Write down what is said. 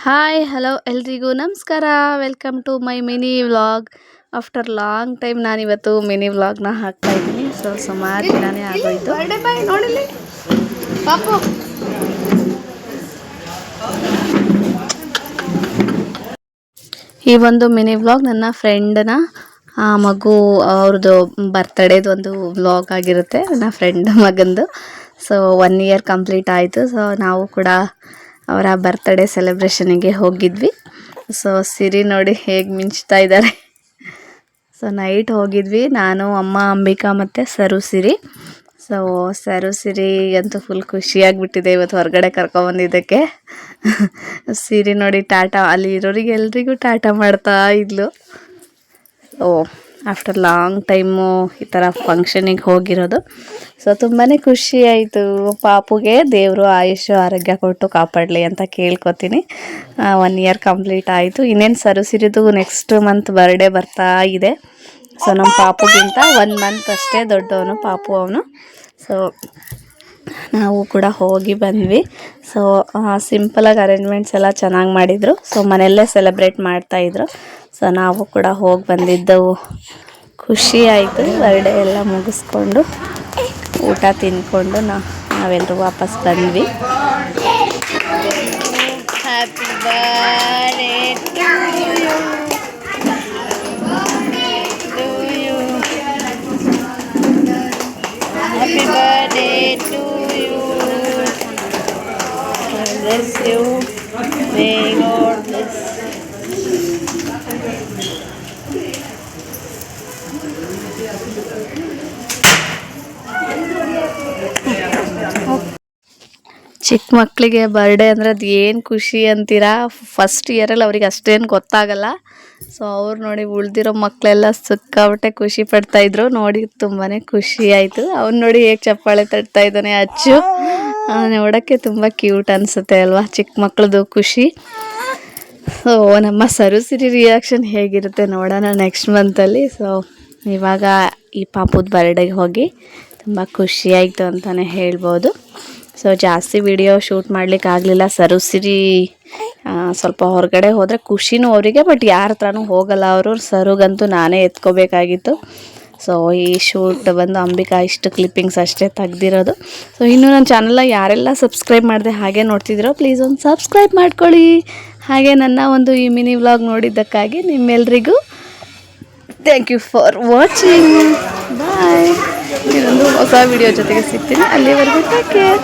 Hi hello ಎಲ್ರಿಗೂ ನಮಸ್ಕಾರ. Welcome to my mini vlog. After long time ನಾನಿವತ್ತು mini ವ್ಲಾಗ್ನ ಹಾಕ್ತಾ ಇದ್ದೀನಿ. ಸುಮಾರು ದಿನನೇ ಆಗೋಯ್ತು. ನೋಡಿಲಿ ಪಾಪು. ಈ ಒಂದು ಮಿನಿ ವ್ಲಾಗ್ ನನ್ನ ಫ್ರೆಂಡ್ನ ಮಗು ಅವ್ರದ್ದು ಬರ್ತ್ಡೇದು ಒಂದು ವ್ಲಾಗ್ ಆಗಿರುತ್ತೆ, ನನ್ನ ಫ್ರೆಂಡ್ ಮಗಂದು. 1 year ಕಂಪ್ಲೀಟ್ ಆಯಿತು. ನಾವು ಕೂಡ ಅವರ ಬರ್ತ್ಡೇ ಸೆಲೆಬ್ರೇಷನಿಗೆ ಹೋಗಿದ್ವಿ. ಸಿರಿ ನೋಡಿ ಹೇಗೆ ಮಿಂಚ್ತಾ ಇದ್ದಾರೆ. ನೈಟ್ ಹೋಗಿದ್ವಿ, ನಾನು, ಅಮ್ಮ, ಅಂಬಿಕಾ ಮತ್ತು ಸಿರಿ. ಸಿರಿ ಅಂತೂ ಫುಲ್ ಖುಷಿಯಾಗಿಬಿಟ್ಟಿದೆ ಇವತ್ತು ಹೊರಗಡೆ ಕರ್ಕೊಬಂದಿದ್ದಕ್ಕೆ. ಸಿರಿ ನೋಡಿ ಟಾಟಾ, ಅಲ್ಲಿ ಇರೋರಿಗೆ ಎಲ್ರಿಗೂ ಟಾಟಾ ಮಾಡ್ತಾ ಇದ್ಲು. ಆಫ್ಟರ್ ಲಾಂಗ್ ಟೈಮು ಈ ಥರ ಫಂಕ್ಷನಿಗೆ ಹೋಗಿರೋದು. ತುಂಬಾ ಖುಷಿ ಆಯಿತು. ಪಾಪುಗೆ ದೇವರು ಆಯುಷ್ಯ ಆರೋಗ್ಯ ಕೊಟ್ಟು ಕಾಪಾಡಲಿ ಅಂತ ಕೇಳ್ಕೊತೀನಿ. 1 year ಕಂಪ್ಲೀಟ್ ಆಯಿತು. ಇನ್ನೇನು ಸಿರಿದು ನೆಕ್ಸ್ಟ್ ಮಂತ್ ಬರ್ಡೇ ಬರ್ತಾ ಇದೆ. ನಮ್ಮ ಪಾಪುಗಿಂತ 1 month ಅಷ್ಟೇ ದೊಡ್ಡವನು ಪಾಪು ಅವನು. ನಾವು ಕೂಡ ಹೋಗಿ ಬಂದ್ವಿ. ಸಿಂಪಲಾಗಿ ಅರೇಂಜ್ಮೆಂಟ್ಸ್ ಎಲ್ಲ ಚೆನ್ನಾಗಿ ಮಾಡಿದರು. ಮನೆಯಲ್ಲೇ ಸೆಲೆಬ್ರೇಟ್ ಮಾಡ್ತಾಯಿದ್ರು. ನಾವು ಕೂಡ ಹೋಗಿ ಬಂದಿದ್ದೆವು. ಖುಷಿ ಆಯಿತು. ಬರ್ಡೇ ಎಲ್ಲ ಮುಗಿಸ್ಕೊಂಡು ಊಟ ತಿಂದ್ಕೊಂಡು ನಾವೆಲ್ಲರೂ ವಾಪಸ್ ಬಂದ್ವಿ. Happy birthday to you, happy birthday to you, bless you, may God bless. ಚಿಕ್ಕ ಮಕ್ಕಳಿಗೆ ಬರ್ಡೇ ಅಂದರೆ ಅದು ಏನು ಖುಷಿ ಅಂತೀರಾ. ಫಸ್ಟ್ ಇಯರಲ್ಲಿ ಅವ್ರಿಗೆ ಅಷ್ಟೇನು ಗೊತ್ತಾಗಲ್ಲ. ಅವ್ರು ನೋಡಿ ಉಳ್ದಿರೋ ಮಕ್ಕಳೆಲ್ಲ ಸಿಕ್ಕಾಬಿಟ್ಟೆ ಖುಷಿ ಪಡ್ತಾಯಿದ್ರು. ನೋಡಿ ತುಂಬಾ ಖುಷಿ ಆಯಿತು. ಅವ್ನು ನೋಡಿ ಹೇಗೆ ಚಪ್ಪಾಳೆ ತಟ್ತಾ ಇದ್ದಾನೆ ಅಚ್ಚು. ನೋಡೋಕ್ಕೆ ತುಂಬ ಕ್ಯೂಟ್ ಅನಿಸುತ್ತೆ ಅಲ್ವಾ, ಚಿಕ್ಕ ಮಕ್ಕಳದು ಖುಷಿ. ನಮ್ಮ ಸಿರಿ ರಿಯಾಕ್ಷನ್ ಹೇಗಿರುತ್ತೆ ನೋಡೋಣ ನೆಕ್ಸ್ಟ್ ಮಂತಲ್ಲಿ. ಇವಾಗ ಈ ಪಾಪುದ ಬರ್ಡೇಗೆ ಹೋಗಿ ತುಂಬ ಖುಷಿ ಆಯಿತು ಅಂತಲೇ ಹೇಳ್ಬೋದು. ಜಾಸ್ತಿ ವಿಡಿಯೋ ಶೂಟ್ ಮಾಡ್ಲಿಕ್ಕೆ ಆಗಲಿಲ್ಲ. ಸಿರಿ ಸ್ವಲ್ಪ ಹೊರಗಡೆ ಹೋದರೆ ಖುಷಿನೂ ಅವರಿಗೆ, ಬಟ್ ಯಾರ ಹತ್ರನೂ ಹೋಗಲ್ಲ ಅವರು. ಸರುಗಂತೂ ನಾನೇ ಎತ್ಕೋಬೇಕಾಗಿತ್ತು. ಈ ಶೂಟ್ ಬಂದು ಅಂಬಿಕಾ ಇಷ್ಟು ಕ್ಲಿಪ್ಪಿಂಗ್ಸ್ ಅಷ್ಟೇ ತೆಗ್ದಿರೋದು. ಇನ್ನೂ ನನ್ನ ಚಾನಲ್ನ ಯಾರೆಲ್ಲ ಸಬ್ಸ್ಕ್ರೈಬ್ ಮಾಡಿದೆ ಹಾಗೆ ನೋಡ್ತಿದ್ದೀರೋ ಪ್ಲೀಸ್ ಒಂದು ಸಬ್ಸ್ಕ್ರೈಬ್ ಮಾಡ್ಕೊಳ್ಳಿ. ಹಾಗೆ ನನ್ನ ಒಂದು ಈ ಮಿನಿ ವ್ಲಾಗ್ ನೋಡಿದ್ದಕ್ಕಾಗಿ ನಿಮ್ಮೆಲ್ರಿಗೂ ಥ್ಯಾಂಕ್ ಯು ಫಾರ್ ವಾಚಿಂಗ್. ಬಾಯ್. ಇನ್ನೊಂದು ಹೊಸ ವಿಡಿಯೋ ಜೊತೆಗೆ ಸಿಗ್ತೀನಿ. ಅಲ್ಲಿವರೆಗೂ ಟೇಕ್ ಕೇರ್.